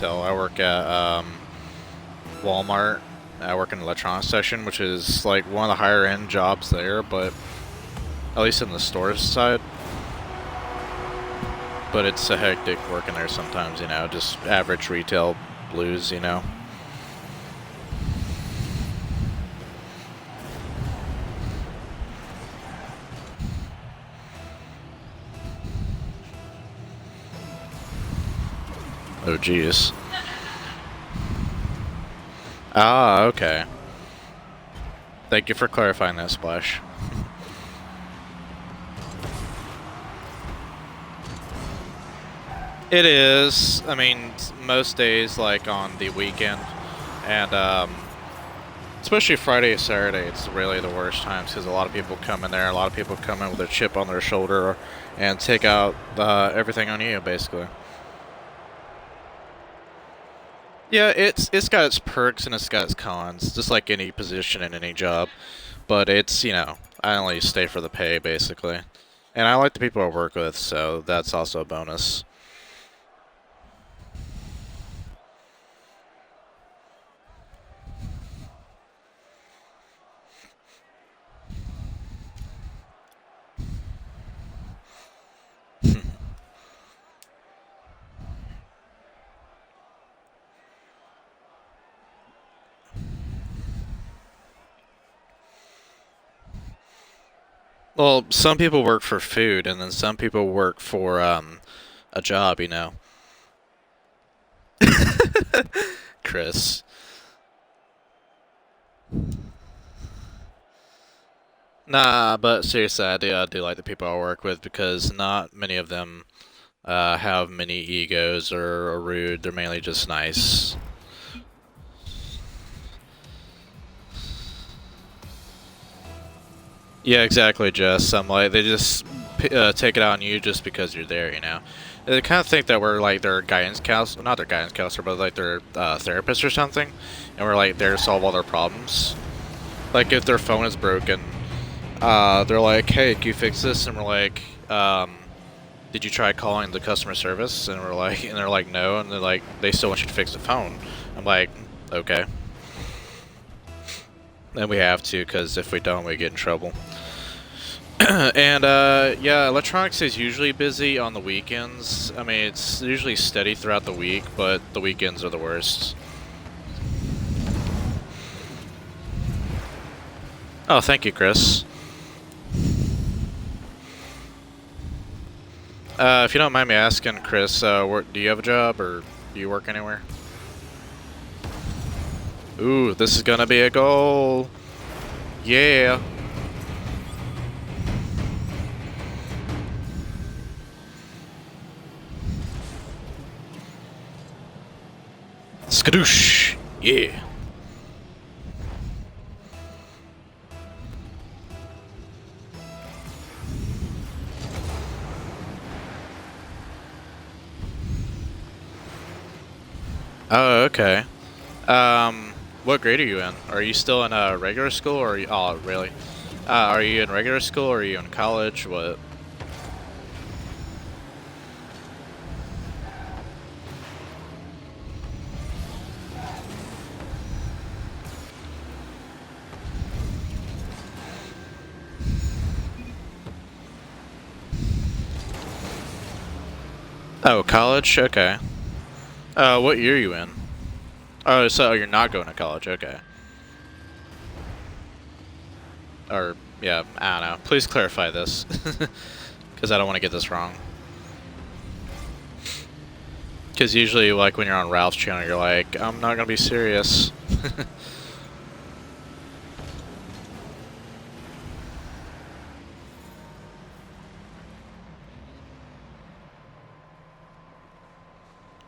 retail. I work at Walmart. I work in the electronics section, which is like one of the higher end jobs there, but at least in the stores side. But it's a hectic working there sometimes, you know, just average retail blues, you know. Oh, geez. Ah, okay. Thank you for clarifying that, Splash. It is. I mean, most days, like on the weekend, and especially Friday, Saturday, it's really the worst times because a lot of people come in there. A lot of people come in with a chip on their shoulder and take out everything on you, basically. Yeah, it's got its perks and it's got its cons, just like any position in any job. But it's, you know, I only stay for the pay, basically. And I like the people I work with, so that's also a bonus. Well, some people work for food, and then some people work for a job, you know. Chris. Nah, but seriously, I do like the people I work with because not many of them have many egos or are rude. They're mainly just nice. Yeah, exactly, Jess. I'm like, they just take it out on you just because you're there, you know? They kind of think that we're like their guidance counselor, not their guidance counselor, but like their therapist or something, and we're like there to solve all their problems. Like if their phone is broken, they're like, "Hey, can you fix this?" And we're like, "Did you try calling the customer service?" And we're like, and they're like, "No," and they're like, "They still want you to fix the phone." I'm like, "Okay." And we have to, because if we don't, we get in trouble. And yeah, electronics is usually busy on the weekends. I mean, it's usually steady throughout the week, but the weekends are the worst. Oh, thank you, Chris. If you don't mind me asking, Chris, do you have a job or do you work anywhere? Ooh, this is gonna be a goal. Yeah. Skadoosh. Yeah. Oh, okay. What grade are you in? Are you still in regular school, or are you, oh, really? Are you in regular school, or are you in college? What? Oh, college? Okay. What year are you in? Oh, so you're not going to college, okay. Or, yeah, I don't know. Please clarify this. Because I don't want to get this wrong. Because usually, like, when you're on Ralph's channel, you're like, I'm not going to be serious.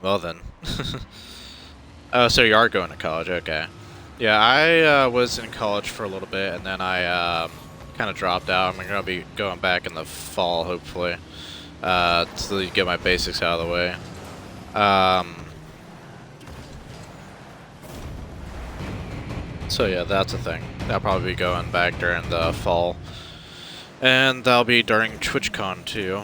Well then. Oh, so you are going to college, okay. Yeah, I was in college for a little bit, and then I kind of dropped out. I'm going to be going back in the fall, hopefully, to get my basics out of the way. So yeah, that's a thing. I'll probably be going back during the fall. And that'll be during TwitchCon too.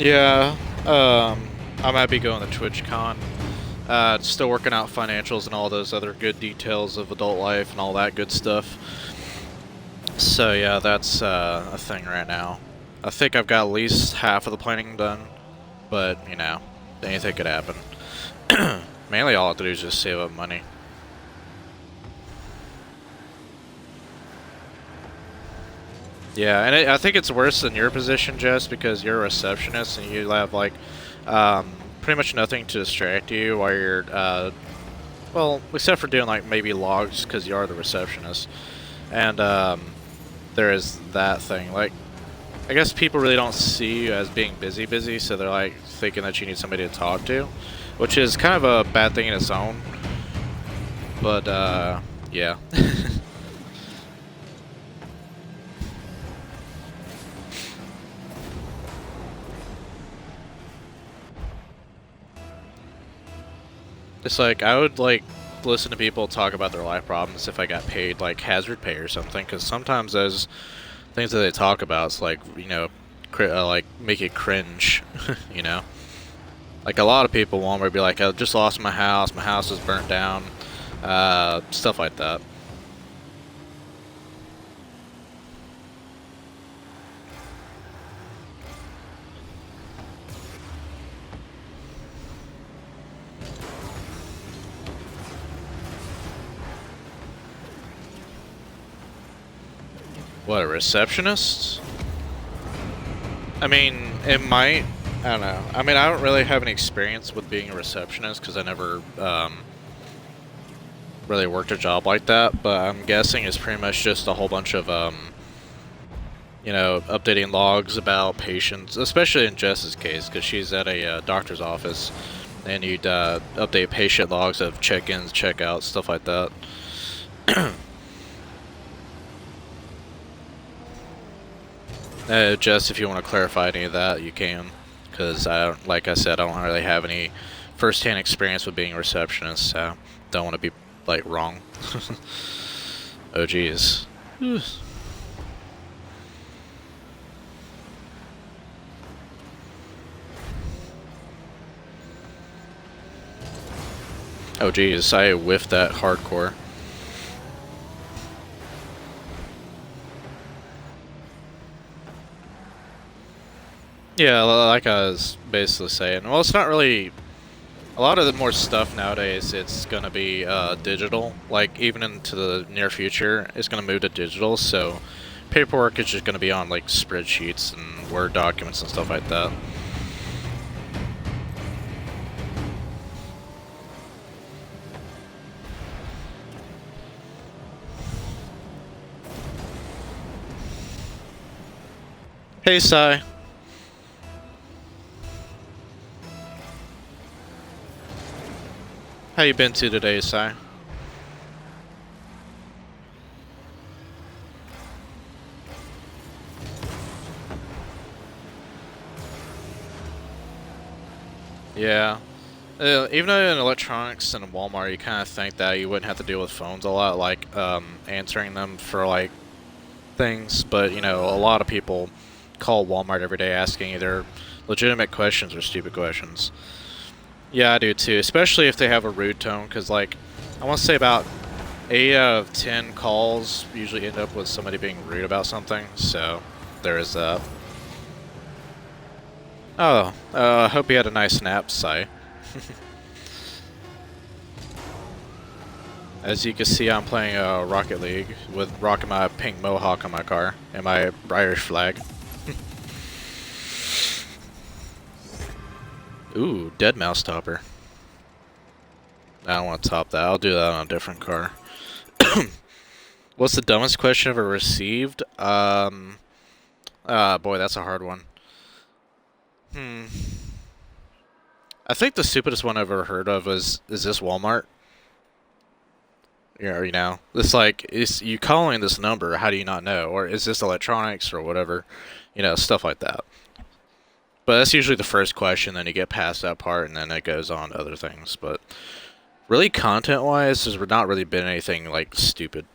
Yeah, I might be going to TwitchCon. Still working out financials and all those other good details of adult life and all that good stuff. So yeah, that's a thing right now. I think I've got at least half of the planning done, but you know, anything could happen. Mainly all I have to do is just save up money. Yeah, and I think it's worse than your position, Jess, because you're a receptionist and you have like pretty much nothing to distract you while you're well, except for doing like maybe logs because you are the receptionist, and there is that thing. Like, I guess people really don't see you as being busy, so they're like thinking that you need somebody to talk to, which is kind of a bad thing in its own. But yeah. It's like I would like listen to people talk about their life problems if I got paid like hazard pay or something, because sometimes those things that they talk about, it's like, you know, like make it cringe, you know. Like a lot of people want to be like, I just lost my house is burnt down, stuff like that. What, a receptionist? I mean, it might. I don't know. I mean, I don't really have any experience with being a receptionist because I never really worked a job like that. But I'm guessing it's pretty much just a whole bunch of you know, updating logs about patients, especially in Jess's case because she's at a doctor's office, and you'd update patient logs of check-ins, check-outs, stuff like that. Jess, if you want to clarify any of that, you can, because like I said, I don't really have any first-hand experience with being a receptionist, so don't want to be like wrong. Oh geez. Oh geez, I whiffed that hardcore. Yeah, like I was basically saying. Well, it's not really. A lot of the more stuff nowadays, it's gonna be digital. Like even into the near future, it's gonna move to digital. So paperwork is just gonna be on like spreadsheets and Word documents and stuff like that. Hey, Sai. How you been to today, Sai? Yeah. Even though in electronics and Walmart, you kind of think that you wouldn't have to deal with phones a lot, like answering them for like things. But you know, a lot of people call Walmart every day asking either legitimate questions or stupid questions. Yeah, I do too, especially if they have a rude tone, because like I want to say about 8 out of 10 calls usually end up with somebody being rude about something. So there is that. Oh, I hope you had a nice nap, Sai. As you can see, I'm playing Rocket League with rocking my pink Mohawk on my car and my Irish flag. Ooh, dead mouse topper. I don't want to top that. I'll do that on a different car. What's the dumbest question I've ever received? Boy, that's a hard one. Hmm. I think the stupidest one I've ever heard of is this Walmart? You know, it's like, is you calling this number? How do you not know? Or is this electronics or whatever? You know, stuff like that. But that's usually the first question. Then you get past that part, and then it goes on to other things. But really, content-wise, there's not really been anything like stupid.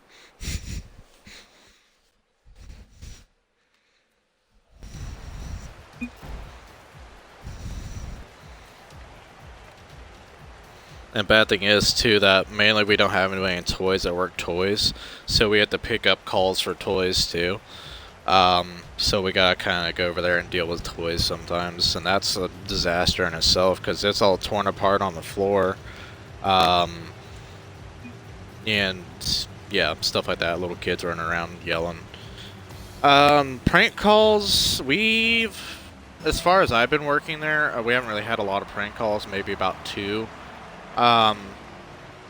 And bad thing is too that mainly we don't have anybody in toys that work toys, so we have to pick up calls for toys too. So we gotta kind of go over there and deal with toys sometimes, and that's a disaster in itself because it's all torn apart on the floor, and yeah, stuff like that. Little kids running around yelling. Prank calls. As far as I've been working there, we haven't really had a lot of prank calls. Maybe about 2.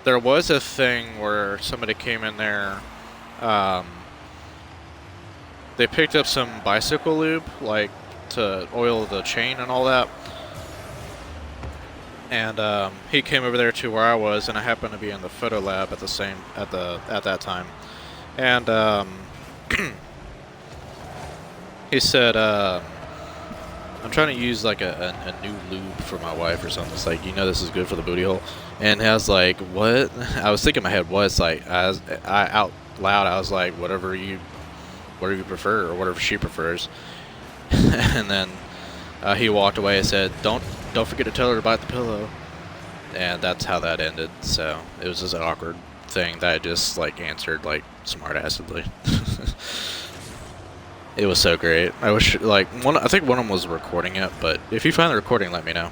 There was a thing where somebody came in there. They picked up some bicycle lube, like to oil the chain and all that. And he came over there to where I was, and I happened to be in the photo lab at that time. And he said, I'm trying to use like a new lube for my wife or something. It's like, this is good for the booty hole. And I was like, what? I was thinking in my head, what? It's like, I out loud, I was like, whatever you prefer, or whatever she prefers. And then he walked away and said, don't forget to tell her to bite the pillow. And that's how that ended. So it was just an awkward thing that I just like answered like smart-assedly. It was so great. I wish, like, I think one of them was recording it, but if you find the recording, let me know.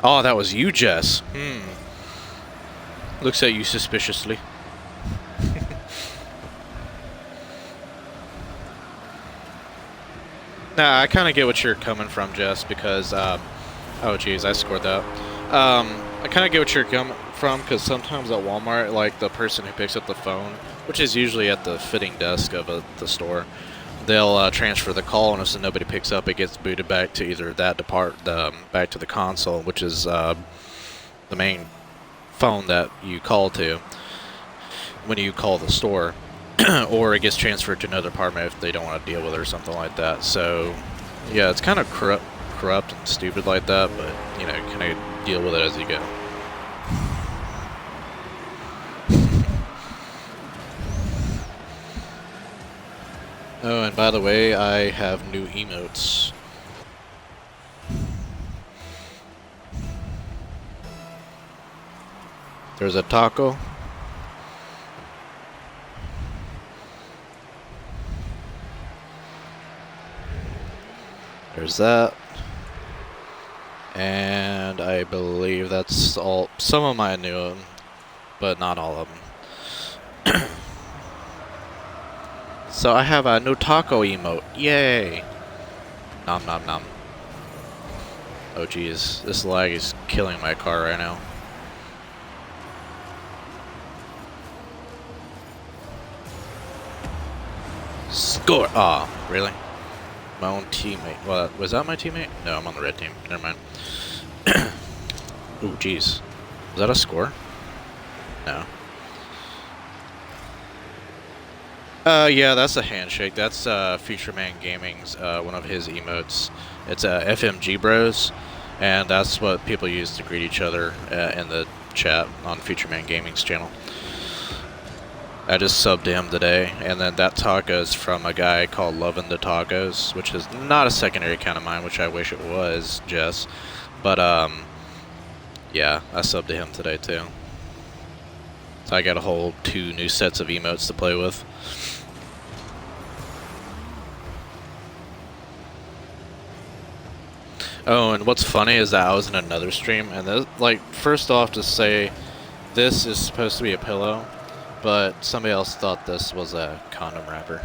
Oh, that was you, Jess. Looks at you suspiciously. Nah, I kind of get what you're coming from, Jess, because, oh geez, I scored that. I kind of get what you're coming from, because sometimes at Walmart, like, the person who picks up the phone, which is usually at the fitting desk of the store, they'll transfer the call, and if nobody picks up, it gets booted back to either back to the console, which is the main phone that you call to when you call the store. Or it gets transferred to another department if they don't want to deal with it or something like that. So, yeah, it's kind of corrupt and stupid like that, but, kind of deal with it as you go. Oh, and by the way, I have new emotes. There's a taco. There's that. And I believe that's all. Some of them I knew, but not all of them. So I have a new taco emote. Yay! Nom nom nom. Oh geez, this lag is killing my car right now. Score! Aw, oh, really? My own teammate. Well, was that my teammate? No, I'm on the red team. Never mind. Ooh, jeez. Was that a score? No. Yeah, that's a handshake. That's Future Man Gaming's one of his emotes. It's FMG Bros, and that's what people use to greet each other in the chat on Future Man Gaming's channel. I just subbed to him today, and then that taco is from a guy called Lovin' the Tacos, which is not a secondary account of mine, which I wish it was, Jess. But, yeah, I subbed to him today, too. So I got a whole 2 new sets of emotes to play with. Oh, and what's funny is that I was in another stream, and this, like, first off to say, this is supposed to be a pillow, but somebody else thought this was a condom wrapper.